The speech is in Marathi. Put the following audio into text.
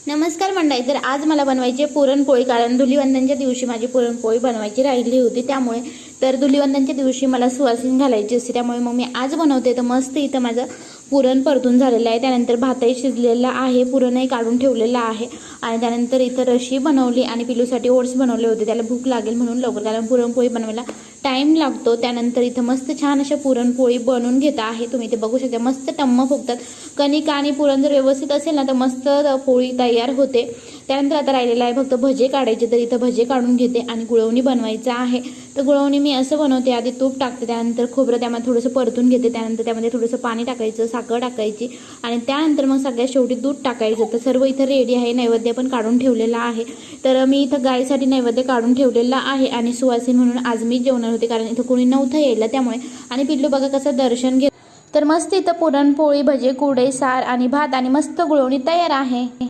नमस्कार मंडळी, तर आज मला बनवायची आहे पुरणपोळी. कारण धुलीवंदनच्या दिवशी माझी पुरणपोळी बनवायची राहिली होती, त्यामुळे तर धुलीवंदनच्या दिवशी मला सुवासिनी घालायची असते, त्यामुळे मग मी आज बनवते. तर मस्त इथं माझं पुरण परतून झालेलं आहे. त्यानंतर भातही शिजलेला आहे, पुरणही काढून ठेवलेलं आहे आणि त्यानंतर इथं रशी बनवली आणि पिलूसाठी ओट्स बनवले होते. त्याला भूक लागेल म्हणून लवकर, कारण पुरणपोळी बनवायला टाईम लागतो. त्यानंतर इथं मस्त छान अशा पुरणपोळी बनवून घेत आहे. तुम्ही ते बघू शकता, मस्त टम्म फुगतात. कणिक आणि पुरण जर व्यवस्थित असेल ना तर मस्त पोळी तयार होते. त्यानंतर आता राहिलेलं आहे फक्त भजे काढायचे, तर इथं भजे काढून घेते आणि गुळवणी बनवायचं आहे. तर गुळवणी मी असं बनवते, आधी तूप टाकते, त्यानंतर खोबरं त्यामध्ये थोडंसं परतून घेते, त्यानंतर त्यामध्ये थोडंसं पाणी टाकायचं, साखर टाकायची आणि त्यानंतर मग सगळ्यात शेवटी दूध टाकायचं. तर सर्व इथं रेडी आहे. नैवेद्य पण काढून ठेवलेला आहे. तर मी इथं गायसाठी नैवेद्य काढून ठेवलेला आहे आणि सुवासिनी म्हणून आज मी जेवणार होते, कारण इथं कोणी नव्हतं यायला, त्यामुळे. आणि पिल्लू बघा कसं दर्शन घेत. तर मस्त इथं पुरणपोळी, भजे, कुरडई, सार आणि भात आणि मस्त गुळवणी तयार आहे.